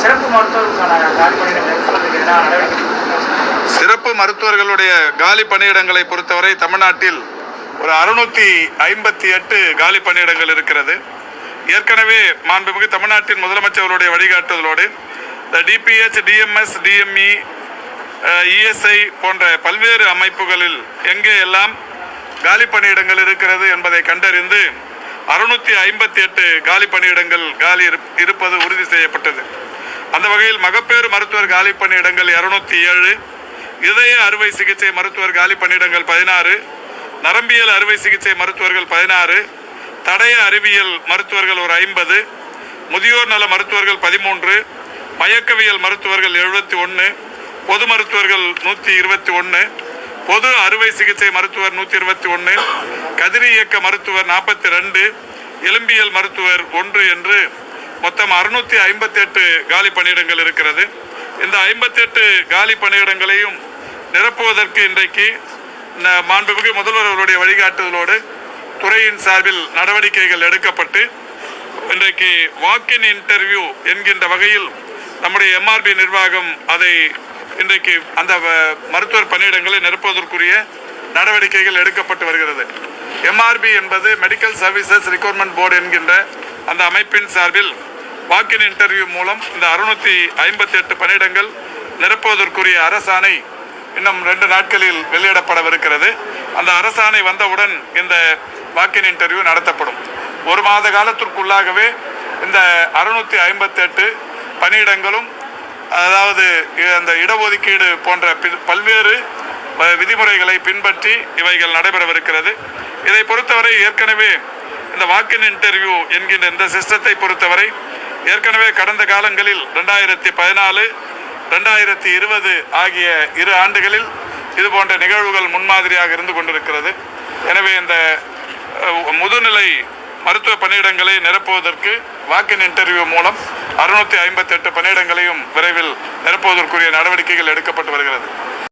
சிறப்பு மருத்துவர்களுக்கான காலி பணியிடங்களை சிறப்பு மருத்துவர்களுடைய காலி பணியிடங்களை பொறுத்தவரை தமிழ்நாட்டில் ஒரு 658 காலி பணியிடங்கள் இருக்கிறது. ஏற்கனவே மாண்புமிகு தமிழ்நாட்டின் முதலமைச்சர்களுடைய வழிகாட்டுதலோடு டிபிஎச், டிஎம்எஸ், டிஎம்இ, இஎஸ்ஐ போன்ற பல்வேறு அமைப்புகளில் எங்கே எல்லாம் காலி பணியிடங்கள் இருக்கிறது என்பதை கண்டறிந்து 658 காலி பணியிடங்கள் இருப்பது உறுதி செய்யப்பட்டது. அந்த வகையில் மகப்பேறு மருத்துவர் காலி பணியிடங்கள் 207, இதய அறுவை சிகிச்சை மருத்துவர் காலி பணியிடங்கள் 16, நரம்பியல் அறுவை சிகிச்சை மருத்துவர்கள் 16, தடய அறிவியல் மருத்துவர்கள் ஒரு 50, முதியோர் நல மருத்துவர்கள் 13, மயக்கவியல் மருத்துவர்கள் 71, பொது மருத்துவர்கள் 121, பொது அறுவை சிகிச்சை மருத்துவர் 121, கதிரியக்க மருத்துவர் 42, எலும்பியல் மருத்துவர் 1 என்று மொத்தம் 658 காலி பணியிடங்கள் இருக்கிறது. இந்த 58 காலி பணியிடங்களையும் நிரப்புவதற்கு இன்றைக்கு மாண்புமிகு முதல்வர் அவருடைய வழிகாட்டுதலோடு துறையின் சார்பில் நடவடிக்கைகள் எடுக்கப்பட்டு இன்றைக்கு வாக்கின் இன்டர்வியூ என்கின்ற வகையில் நம்முடைய எம்ஆர்பி நிர்வாகம் அதை இன்றைக்கு அந்த மருத்துவர் பணியிடங்களை நிரப்புவதற்குரிய நடவடிக்கைகள் எடுக்கப்பட்டு வருகிறது. எம்ஆர்பி என்பது மெடிக்கல் சர்வீசஸ் ரிக்ரூட்மெண்ட் போர்டு என்கின்ற அந்த அமைப்பின் சார்பில் வாக்கின் இன்டர்வியூ மூலம் இந்த 658 பணியிடங்கள் நிரப்புவதற்குரிய அரசாணை இன்னும் 2 நாட்களில் வெளியிடப்படவிருக்கிறது. அந்த அரசாணை வந்தவுடன் இந்த வாக்கின் இன்டர்வியூ நடத்தப்படும். 1 மாத காலத்திற்குள்ளாகவே இந்த 658 பணியிடங்களும், அதாவது அந்த இடஒதுக்கீடு போன்ற பல்வேறு விதிமுறைகளை பின்பற்றி இவைகள் நடைபெறவிருக்கிறது. இதை பொறுத்தவரை ஏற்கனவே இந்த வாக்கின் இன்டர்வியூ என்கின்ற இந்த சிஸ்டத்தை பொறுத்தவரை ஏற்கனவே கடந்த காலங்களில் 2014, 2020 ஆகிய 2 ஆண்டுகளில் இது போன்ற நிகழ்வுகள் முன்மாதிரியாக இருந்து கொண்டிருக்கிறது. எனவே இந்த முதுநிலை மருத்துவ பணியிடங்களை நிரப்புவதற்கு வாக்கின் இன்டர்வியூ மூலம் 658 பணியிடங்களையும் விரைவில் நிரப்புவதற்குரிய நடவடிக்கைகள் எடுக்கப்பட்டு வருகிறது.